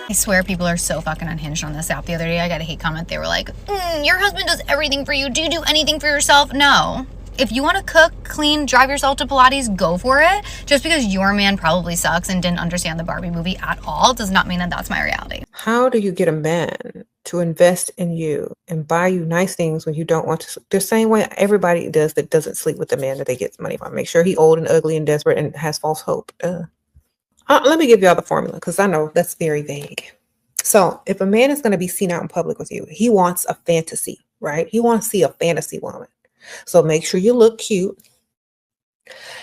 I swear people are so fucking unhinged on this app. The other day I got a hate comment. They were like, your husband does everything for you. Do you do anything for yourself? No. If you want to cook, clean, drive yourself to Pilates, go for it. Just because your man probably sucks and didn't understand the Barbie movie at all does not mean that that's my reality. How do you get a man to invest in you and buy you nice things when you don't want to? The same way everybody does that doesn't sleep with the man that they get money from. Make sure he old and ugly and desperate and has false hope. Let me give y'all the formula because I know that's very vague. So if a man is going to be seen out in public with you, he wants a fantasy, right? He wants to see a fantasy woman. So make sure you look cute.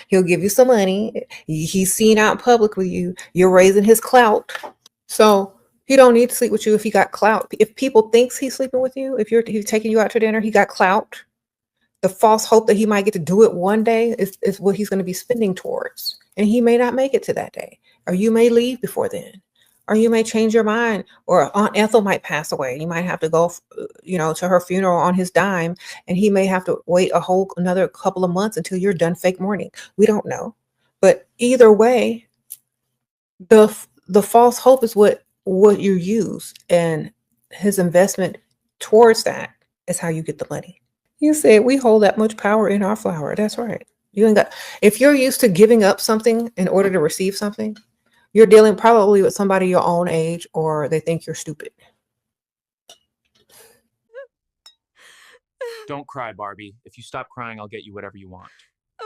He'll give you some money. He's seen out in public with you. You're raising his clout. So he don't need to sleep with you if he got clout. If people thinks he's sleeping with you, if he's taking you out to dinner, he got clout. The false hope that he might get to do it one day is what he's going to be spending towards. And he may not make it to that day. Or you may leave before then. Or you may change your mind, or Aunt Ethel might pass away. You might have to go, to her funeral on his dime, and he may have to wait another couple of months until you're done fake mourning. We don't know, but either way, the false hope is what you use, and his investment towards that is how you get the money. You said we hold that much power in our flower. That's right. You ain't got. If you're used to giving up something in order to receive something, you're dealing probably with somebody your own age, or they think you're stupid. Don't cry, Barbie. If you stop crying, I'll get you whatever you want.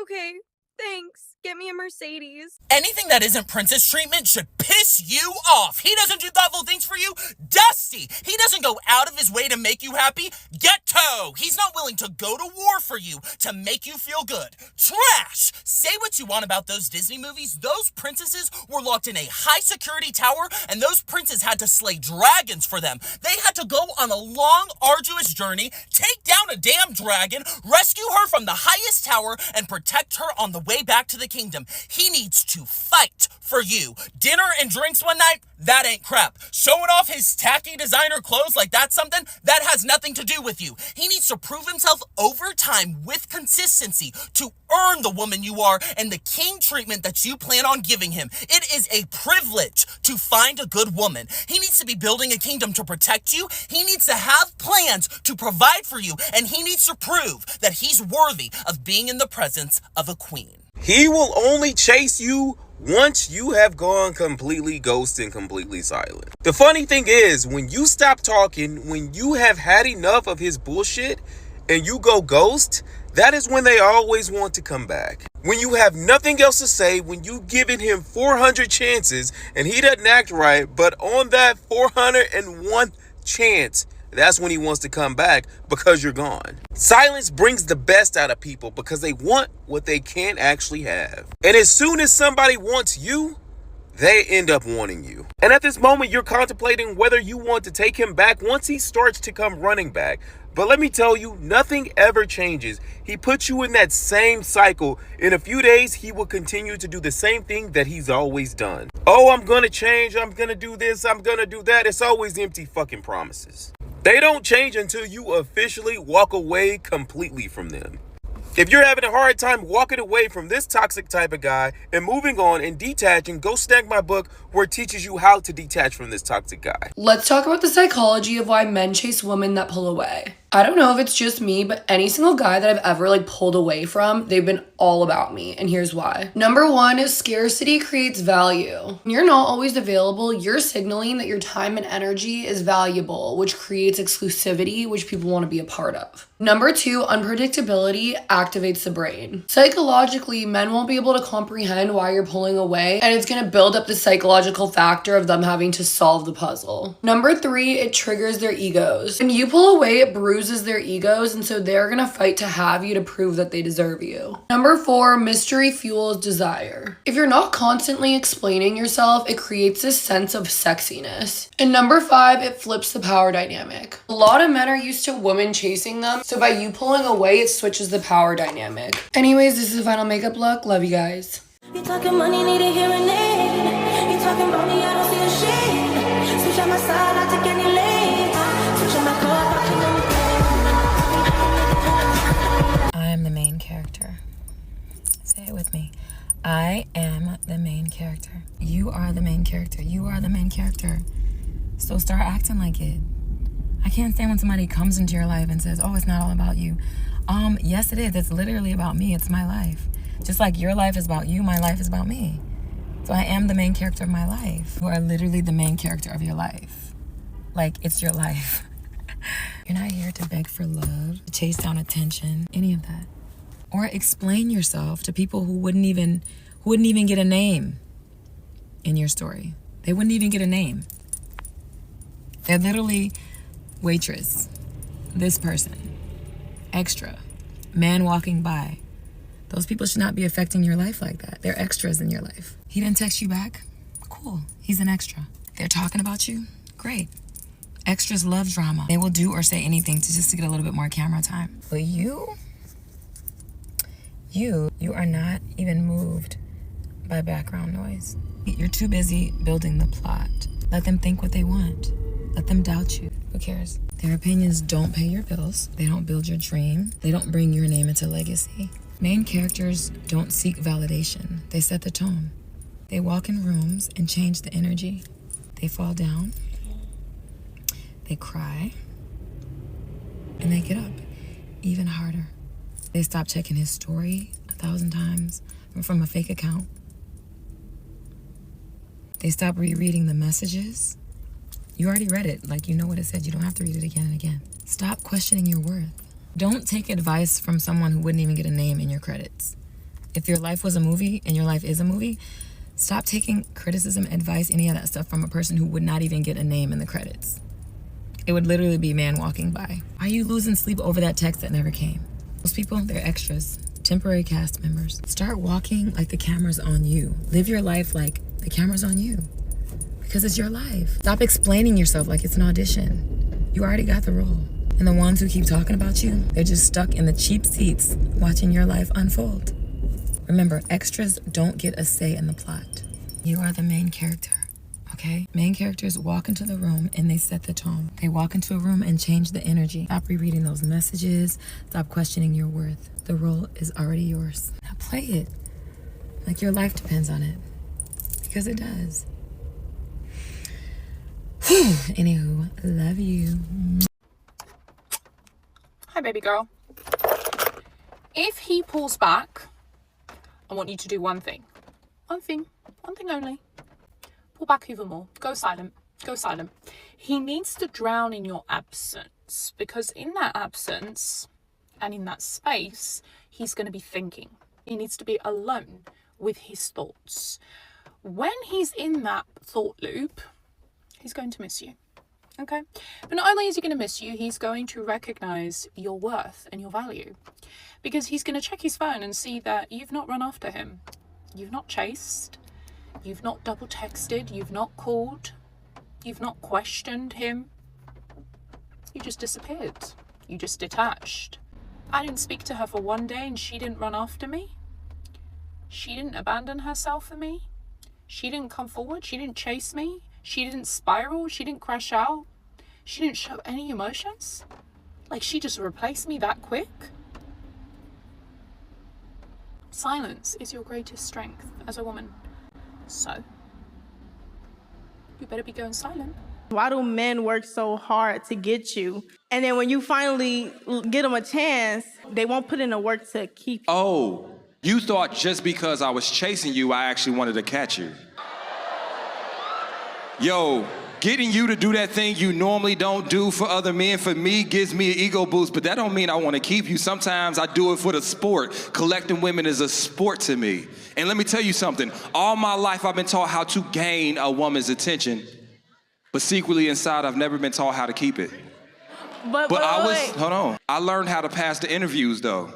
Okay, thanks. Get me a Mercedes. Anything that isn't princess treatment should piss you off. He doesn't do thoughtful things for you. Dusty. He doesn't go out of his way to make you happy. Ghetto. He's not willing to go to war for you to make you feel good. Trash. Say what you want about those Disney movies. Those princesses were locked in a high security tower, and those princes had to slay dragons for them. They had to go on a long, arduous journey, take down a damn dragon, rescue her from the highest tower, and protect her on the way back to the kingdom. He needs to fight for you. Dinner and drinks one night, that ain't crap. Showing off his tacky designer clothes like that's something, that has nothing to do with you. He needs to prove himself over time with consistency to earn the woman you are and the king treatment that you plan on giving him. It is a privilege to find a good woman. He needs to be building a kingdom to protect you. He needs to have plans to provide for you, and he needs to prove that he's worthy of being in the presence of a queen. He will only chase you once you have gone completely ghost and completely silent. The funny thing is, when you stop talking, when you have had enough of his bullshit and you go ghost, that is when they always want to come back. When you have nothing else to say, when you've given him 400 chances and he doesn't act right, but on that 401 chance, that's when he wants to come back because you're gone. Silence brings the best out of people because they want what they can't actually have. And as soon as somebody wants you, they end up wanting you. And at this moment, you're contemplating whether you want to take him back once he starts to come running back. But let me tell you, nothing ever changes. He puts you in that same cycle. In a few days, he will continue to do the same thing that he's always done. Oh, I'm gonna change. I'm gonna do this. I'm gonna do that. It's always empty fucking promises. They don't change until you officially walk away completely from them. If you're having a hard time walking away from this toxic type of guy and moving on and detaching, go snag my book where it teaches you how to detach from this toxic guy. Let's talk about the psychology of why men chase women that pull away. I don't know if it's just me, but any single guy that I've ever pulled away from, they've been all about me, and here's why. Number one is scarcity creates value. When you're not always available, you're signaling that your time and energy is valuable, which creates exclusivity, which people want to be a part of. Number two, unpredictability activates the brain. Psychologically, men won't be able to comprehend why you're pulling away, and it's going to build up the psychological factor of them having to solve the puzzle. Number three, it triggers their egos. When you pull away, it bruises their egos, and so they're gonna fight to have you to prove that they deserve you. Number four, mystery fuels desire. If you're not constantly explaining yourself, it creates this sense of sexiness. And number five, it flips the power dynamic. A lot of men are used to women chasing them, so by you pulling away, it switches the power dynamic. Anyways, this is the final makeup look. Love you guys. You talking money, need a hearing aid. You talking about me, I don't see a shade. Switch on my side, I take any lane. Switch on my car, watching them play. I am the main character. Say it with me. I am the main character. You are the main character. You are the main character. So start acting like it. I can't stand when somebody comes into your life and says, oh, it's not all about you. Yes, it is. It's literally about me. It's my life. Just like your life is about you, my life is about me. So I am the main character of my life. You are literally the main character of your life. Like, it's your life. You're not here to beg for love, to chase down attention, any of that. Or explain yourself to people who wouldn't even get a name in your story. They wouldn't even get a name. They're literally waitress, this person, extra, man walking by. Those people should not be affecting your life like that. They're extras in your life. He didn't text you back? Cool, he's an extra. They're talking about you? Great. Extras love drama. They will do or say anything just to get a little bit more camera time. But you are not even moved by background noise. You're too busy building the plot. Let them think what they want. Let them doubt you. Who cares? Their opinions don't pay your bills. They don't build your dream. They don't bring your name into legacy. Main characters don't seek validation. They set the tone. They walk in rooms and change the energy. They fall down. They cry. And they get up even harder. They stop checking his story 1,000 times from a fake account. They stop rereading the messages. You already read it, like you know what it said. You don't have to read it again and again. Stop questioning your worth. Don't take advice from someone who wouldn't even get a name in your credits. If your life was a movie and your life is a movie, stop taking criticism, advice, any of that stuff from a person who would not even get a name in the credits. It would literally be a man walking by. Are you losing sleep over that text that never came? Those people, they're extras, temporary cast members. Start walking like the camera's on you. Live your life like the camera's on you. Because it's your life. Stop explaining yourself like it's an audition. You already got the role. And the ones who keep talking about you, they're just stuck in the cheap seats watching your life unfold. Remember, extras don't get a say in the plot. You are the main character, okay? Main characters walk into the room and they set the tone. They walk into a room and change the energy. Stop rereading those messages. Stop questioning your worth. The role is already yours. Now play it like your life depends on it. Because it does. Anywho, love you. Hi, baby girl. If he pulls back, I want you to do one thing. One thing only. Pull back even more. Go silent. Go silent. He needs to drown in your absence, because in that absence and in that space, he's going to be thinking. He needs to be alone with his thoughts. When he's in that thought loop, he's going to miss you. Okay? But not only is he going to miss you, he's going to recognize your worth and your value. Because he's going to check his phone and see that you've not run after him. You've not chased. You've not double texted. You've not called. You've not questioned him. You just disappeared. You just detached. I didn't speak to her for one day and she didn't run after me. She didn't abandon herself for me. She didn't come forward. She didn't chase me. She didn't spiral. She didn't crash out. She didn't show any emotions. Like, she just replaced me that quick. Silence is your greatest strength as a woman. So, you better be going silent. Why do men work so hard to get you? And then when you finally get them a chance, they won't put in the work to keep you. Oh, you thought just because I was chasing you, I actually wanted to catch you. Yo, getting you to do that thing you normally don't do for other men, for me, gives me an ego boost, but that don't mean I want to keep you. Sometimes I do it for the sport. Collecting women is a sport to me. And let me tell you something. All my life, I've been taught how to gain a woman's attention, but secretly inside, I've never been taught how to keep it. But hold on. I learned how to pass the interviews, though.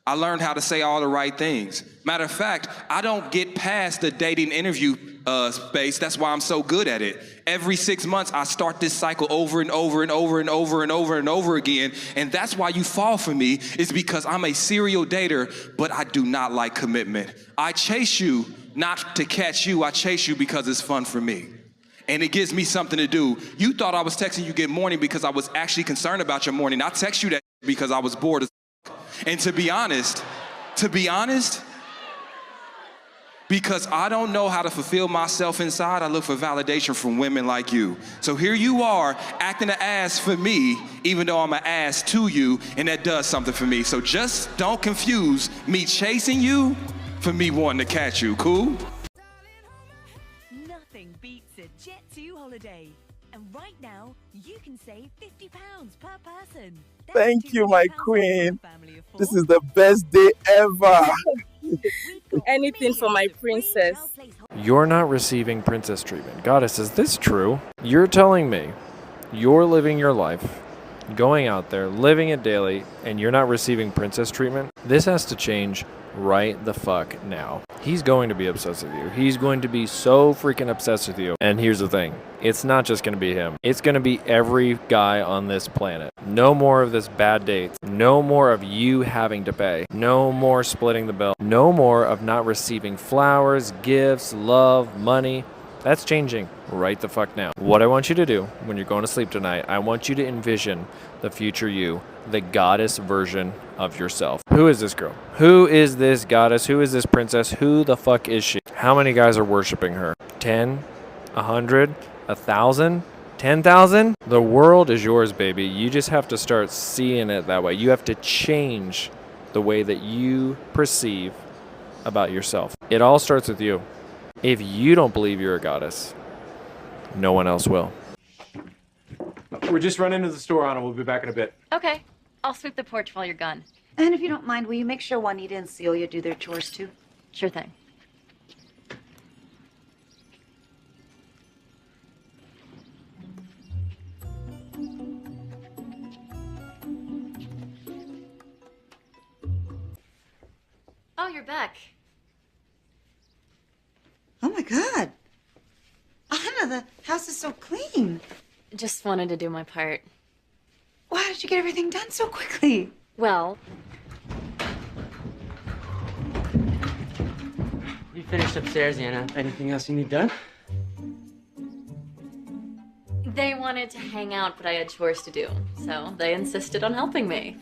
I learned how to say all the right things. Matter of fact, I don't get past the dating interview space. That's why I'm so good at it. Every 6 months, I start this cycle over and over and over and over and over and over again. And that's why you fall for me, is because I'm a serial dater, but I do not like commitment. I chase you not to catch you. I chase you because it's fun for me. And it gives me something to do. You thought I was texting you good morning because I was actually concerned about your morning. I text you that because I was bored as f***. And to be honest, Because I don't know how to fulfill myself inside, I look for validation from women like you. So here you are, acting an ass for me, even though I'm an ass to you, and that does something for me. So just don't confuse me chasing you for me wanting to catch you, cool? Nothing beats a Jet2 holiday. And right now, you can save £50 per person. Thank you, my queen. This is the best day ever. Anything for my princess. You're not receiving princess treatment. Goddess, is this true? You're telling me you're living your life, going out there, living it daily, and you're not receiving princess treatment? This has to change right the fuck now. He's going to be obsessed with you. He's going to be so freaking obsessed with you. And here's the thing. It's not just going to be him. It's going to be every guy on this planet. No more of this bad dates. No more of you having to pay. No more splitting the bill. No more of not receiving flowers, gifts, love, money. That's changing right the fuck now. What I want you to do when you're going to sleep tonight, I want you to envision the future you, the goddess version of yourself. Who is this girl? Who is this goddess? Who is this princess? Who the fuck is she? How many guys are worshiping her? 10? 100? 1,000? 10,000? The world is yours, baby. You just have to start seeing it that way. You have to change the way that you perceive about yourself. It all starts with you. If you don't believe you're a goddess, no one else will. We're just running to the store, Anna. We'll be back in a bit. Okay. I'll sweep the porch while you're gone. And if you don't mind, will you make sure Juanita and Celia do their chores too? Sure thing. Oh, you're back. Oh my God. Anna, the house is so clean. Just wanted to do my part. Why did you get everything done so quickly? Well, We finished upstairs, Anna. Anything else you need done? they wanted to hang out, but I had chores to do, so they insisted on helping me.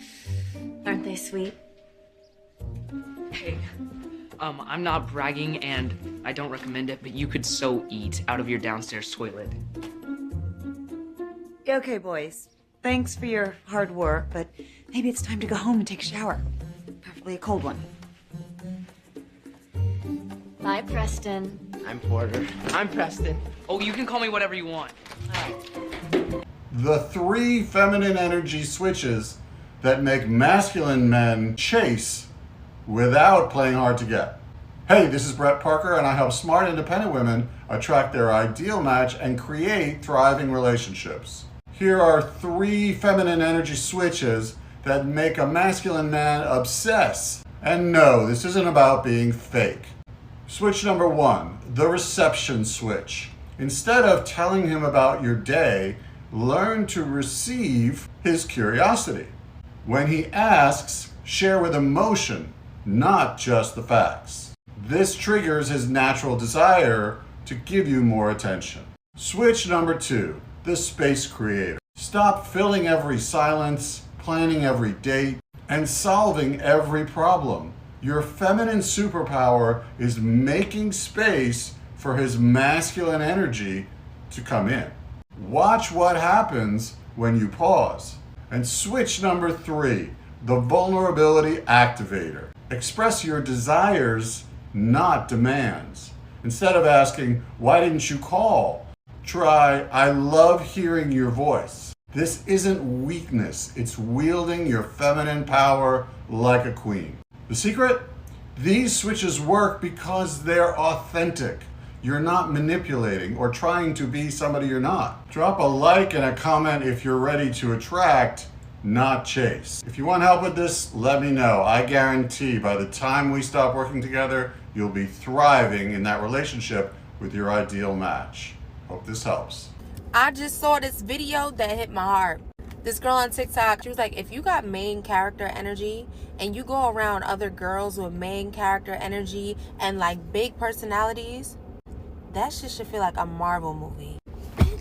Aren't they sweet? Hey, I'm not bragging and I don't recommend it, but you could so eat out of your downstairs toilet. Okay, boys. Thanks for your hard work, but maybe it's time to go home and take a shower. Preferably a cold one. Bye, Preston. I'm Porter. I'm Preston. Oh, you can call me whatever you want. The 3 feminine energy switches that make masculine men chase without playing hard to get. Hey, this is Brett Parker, and I help smart, independent women attract their ideal match and create thriving relationships. Here are 3 feminine energy switches that make a masculine man obsess. And no, this isn't about being fake. Switch number 1, the reception switch. Instead of telling him about your day, learn to receive his curiosity. When he asks, share with emotion, not just the facts. This triggers his natural desire to give you more attention. Switch number 2, the space creator. Stop filling every silence, planning every date, and solving every problem. Your feminine superpower is making space for his masculine energy to come in. Watch what happens when you pause. And switch number 3, the vulnerability activator. Express your desires, not demands. Instead of asking, why didn't you call? Try, I love hearing your voice. This isn't weakness, it's wielding your feminine power like a queen. The secret? These switches work because they're authentic. You're not manipulating or trying to be somebody you're not. Drop a like and a comment if you're ready to attract, not chase. If you want help with this, let me know. I guarantee by the time we stop working together, you'll be thriving in that relationship with your ideal match. Hope this helps. I just saw this video that hit my heart. This girl on TikTok, she was like, if you got main character energy and you go around other girls with main character energy and like big personalities, that shit should feel like a Marvel movie.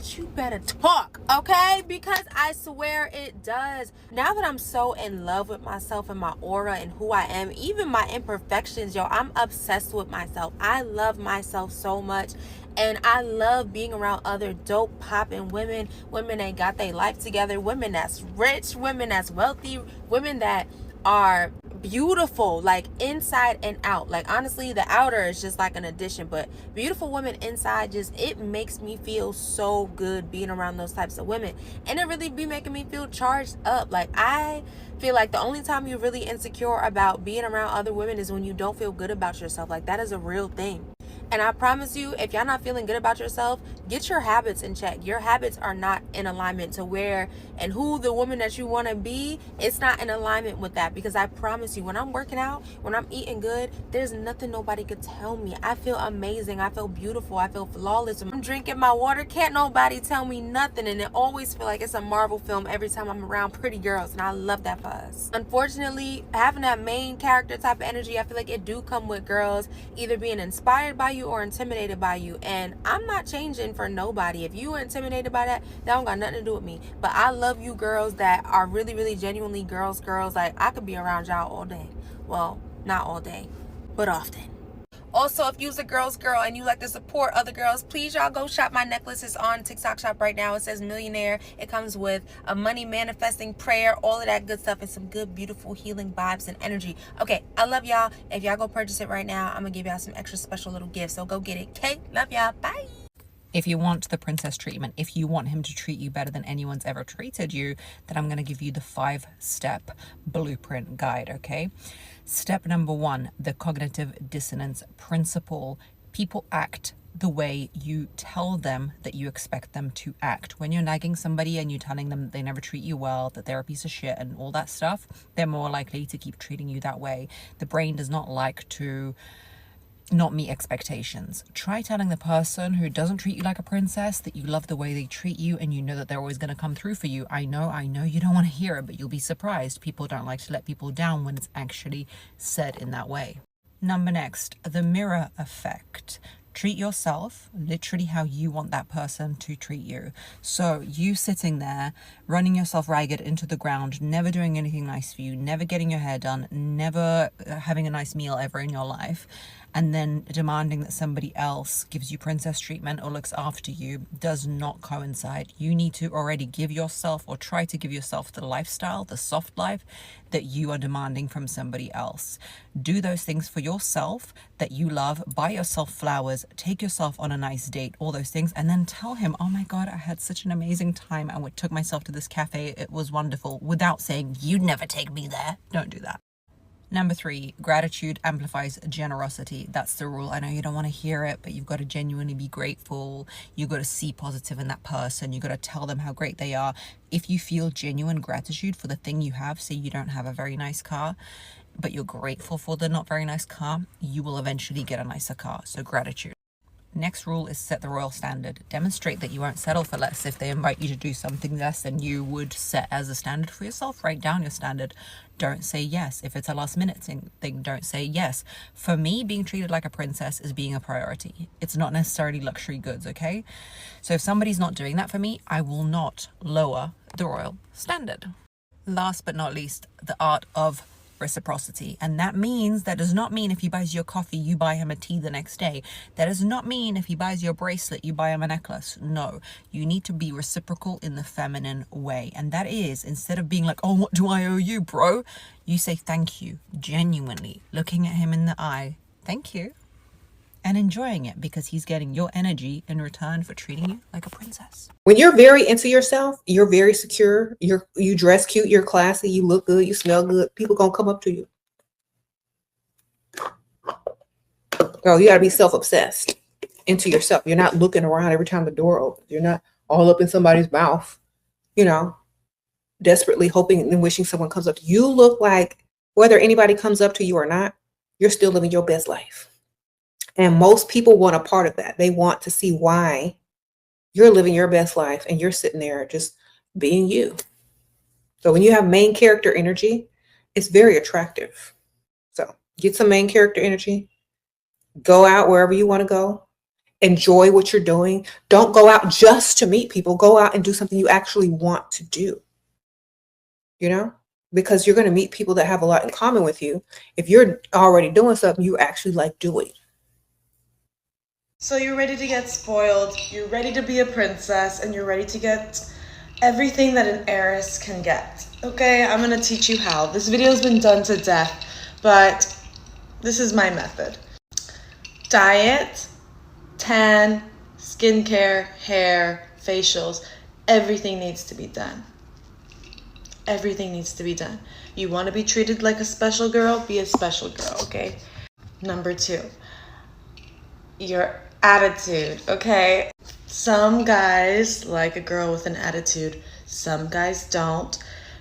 bitch, you better talk, okay? Because I swear it does. Now that I'm so in love with myself and my aura and who I am, even my imperfections, yo, I'm obsessed with myself. I love myself so much. And I love being around other dope popping women that got their life together, women that's rich, women that's wealthy, women that are beautiful, like inside and out. Like honestly, the outer is just like an addition, but beautiful women inside, just it makes me feel so good being around those types of women. And it really be making me feel charged up. Like I feel like the only time you're really insecure about being around other women is when you don't feel good about yourself. Like that is a real thing. And I promise you, if y'all not feeling good about yourself, get your habits in check. Your habits are not in alignment to where and who the woman that you want to be, it's not in alignment with that. Because I promise you, when I'm working out, when I'm eating good, there's nothing nobody could tell me. I feel amazing. I feel beautiful. I feel flawless. When I'm drinking my water, can't nobody tell me nothing. And it always feel like it's a Marvel film every time I'm around pretty girls. And I love that for us. Unfortunately, having that main character type of energy, I feel like it do come with girls either being inspired by you or intimidated by you. And I'm not changing for nobody. If you are intimidated by that don't got nothing to do with me. But I love you girls that are really, really genuinely girls. Like I could be around y'all all day. Well, not all day, but often. Also, if you's a girl's girl and you like to support other girls, please y'all go shop my necklace. It's on TikTok shop right now. It says millionaire. It comes with a money manifesting prayer, all of that good stuff, and some good, beautiful healing vibes and energy. Okay, I love y'all. If y'all go purchase it right now, I'm gonna give y'all some extra special little gifts. So go get it. Okay, love y'all. Bye. If you want the princess treatment, if you want him to treat you better than anyone's ever treated you, then I'm going to give you the 5-step blueprint guide, okay? Step number 1, the cognitive dissonance principle. People act the way you tell them that you expect them to act. When you're nagging somebody and you're telling them that they never treat you well, that they're a piece of shit and all that stuff, they're more likely to keep treating you that way. The brain does not like to not meet expectations. Try telling the person who doesn't treat you like a princess that you love the way they treat you and you know that they're always going to come through for you. I know you don't want to hear it, but you'll be surprised. People don't like to let people down when it's actually said in that way. Next, the mirror effect. Treat yourself literally how you want that person to treat you. So you sitting there, running yourself ragged into the ground, never doing anything nice for you, never getting your hair done, never having a nice meal ever in your life, and then demanding that somebody else gives you princess treatment or looks after you does not coincide. You need to already give yourself or try to give yourself the lifestyle, the soft life that you are demanding from somebody else. Do those things for yourself that you love. Buy yourself flowers, take yourself on a nice date, all those things, and then tell him, oh my God, I had such an amazing time. I took myself to this cafe. It was wonderful, without saying, you'd never take me there. Don't do that. Number 3, gratitude amplifies generosity. That's the rule. I know you don't want to hear it, but you've got to genuinely be grateful. You've got to see positive in that person. You've got to tell them how great they are. If you feel genuine gratitude for the thing you have, say you don't have a very nice car, but you're grateful for the not very nice car, you will eventually get a nicer car. So gratitude. Next rule is set the royal standard. Demonstrate that you won't settle for less. If they invite you to do something less than you would set as a standard for yourself, write down your standard. Don't say yes. If it's a last minute thing, don't say yes. For me, being treated like a princess is being a priority. It's not necessarily luxury goods, okay? So if somebody's not doing that for me, I will not lower the royal standard. Last but not least, the art of reciprocity. And that does not mean if he buys you a coffee, you buy him a tea the next day. That does not mean if he buys you a bracelet, you buy him a necklace. No, you need to be reciprocal in the feminine way. And that is, instead of being like, oh, what do I owe you, bro? You say thank you, genuinely, looking at him in the eye, thank you, and enjoying it because he's getting your energy in return for treating you like a princess. When you're very into yourself, you're very secure, you dress cute, you're classy, you look good, you smell good, people gonna come up to you. Girl, you gotta be self-obsessed into yourself. You're not looking around every time the door opens. You're not all up in somebody's mouth, desperately hoping and wishing someone comes up to you. You look like whether anybody comes up to you or not, you're still living your best life. And most people want a part of that. They want to see why you're living your best life and you're sitting there just being you. So when you have main character energy, it's very attractive. So get some main character energy, go out wherever you want to go enjoy what you're doing. Don't go out just to meet people. Go out and do something you actually want to do, you know, because you're going to meet people that have a lot in common with you. If you're already doing something you actually like doing. So you're ready to get spoiled, you're ready to be a princess, and you're ready to get everything that an heiress can get. Okay, I'm gonna teach you how. This video's been done to death, but this is my method. Diet, tan, skincare, hair, facials, everything needs to be done. Everything needs to be done. You want to be treated like a special girl? Be a special girl, okay? Number 2, your attitude, okay? Some guys like a girl with an attitude. Some guys don't.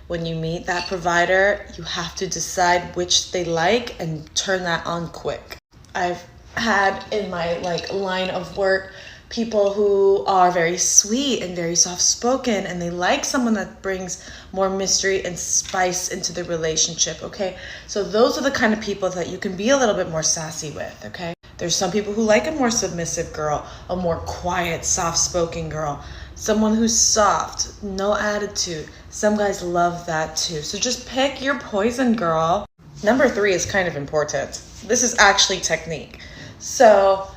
When you meet that provider, you have to decide which they like and turn that on quick. I've had in my line of work people who are very sweet and very soft-spoken, and they like someone that brings more mystery and spice into the relationship, okay? So those are the kind of people that you can be a little bit more sassy with, okay? There's some people who like a more submissive girl, a more quiet, soft-spoken girl, someone who's soft, no attitude. Some guys love that too. So just pick your poison, girl. Number 3 is kind of important. This is actually technique. So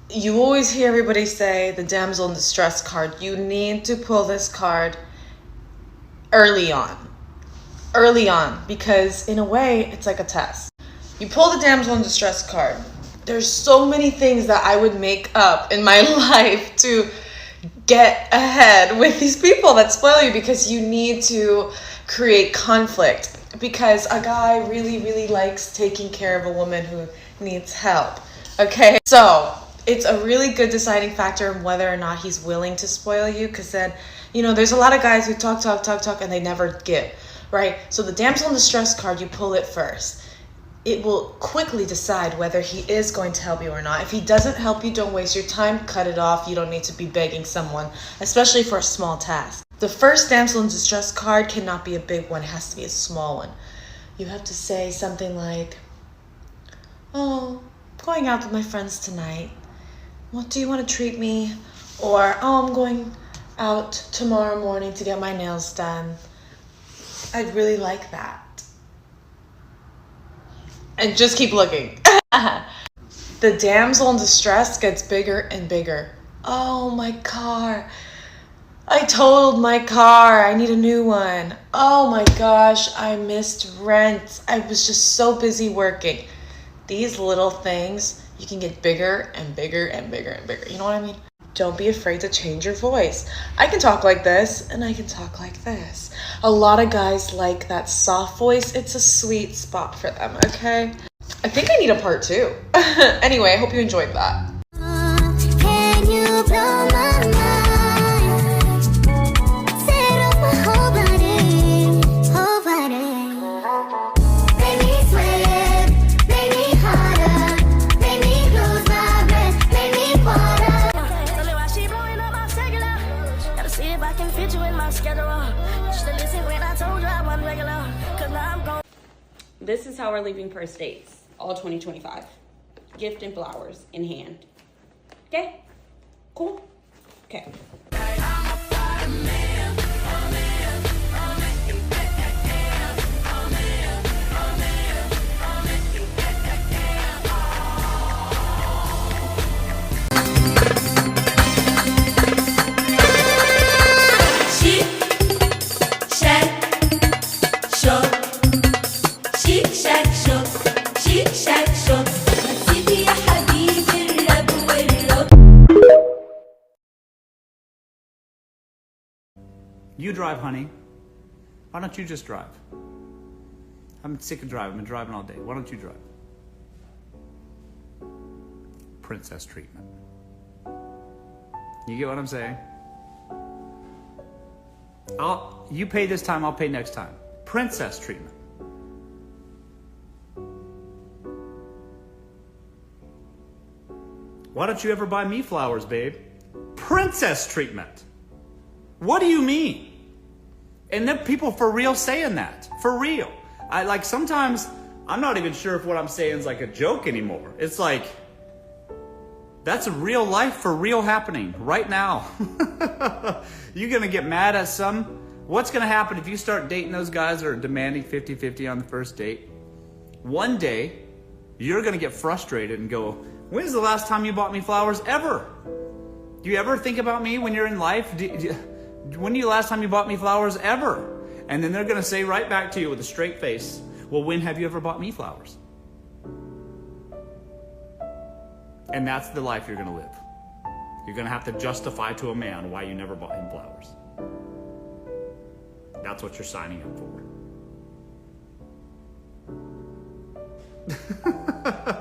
you always hear everybody say the damsel in distress card. You need to pull this card early on, because in a way it's like a test. You pull the damsel in distress card. There's so many things that I would make up in my life to get ahead with these people that spoil you, because you need to create conflict, because a guy really likes taking care of a woman who needs help, okay? So it's a really good deciding factor in whether or not he's willing to spoil you, because then, you know, there's a lot of guys who talk and they never give, right? So the damsel in distress card, you pull it first. It will quickly decide whether he is going to help you or not. If he doesn't help you, don't waste your time, cut it off. You don't need to be begging someone, especially for a small task. The first damsel in distress card cannot be a big one, it has to be a small one. You have to say something like, oh, I'm going out with my friends tonight. What do you want to treat me? Or, oh, I'm going out tomorrow morning to get my nails done. I'd really like that. And just keep looking. The damsel in distress gets bigger and bigger. Oh, my car. I totaled my car. I need a new one. Oh my gosh, I missed rent. I was just so busy working. These little things, you can get bigger and bigger and bigger and bigger. You know what I mean? Don't be afraid to change your voice. I can talk like this and I can talk like this. A lot of guys like that soft voice. It's a sweet spot for them, okay? I think I need a part 2. Anyway, I hope you enjoyed that. Can you blow my mind? Set off my whole body, whole body. Make me sweat, make me harder, make me lose my breath, make me water. Tell me why she blowing up my cellular. Gotta see if I can fit you in my schedule. You should listen when I told you I wasn't regular. Cause now I'm going. This is how we're leaving first dates, all 2025. Gift and flowers in hand. Okay? Cool? Okay. You drive, honey. Why don't you just drive? I'm sick of driving. I've been driving all day. Why don't you drive? Princess treatment. You get what I'm saying? You pay this time, I'll pay next time. Princess treatment. Why don't you ever buy me flowers, babe? Princess treatment. What do you mean? And then people for real saying that. For real. Sometimes I'm not even sure if what I'm saying is like a joke anymore. It's like, That's a real life for real happening right now. You're gonna get mad at some. What's gonna happen if you start dating those guys that are demanding 50-50 on the first date? One day, you're gonna get frustrated and go, when's the last time you bought me flowers ever? Do you ever think about me when you're in life? When the last time you bought me flowers ever? And then they're gonna say right back to you with a straight face, well, when have you ever bought me flowers? And that's the life you're gonna live. You're gonna have to justify to a man why you never bought him flowers. That's what you're signing up for.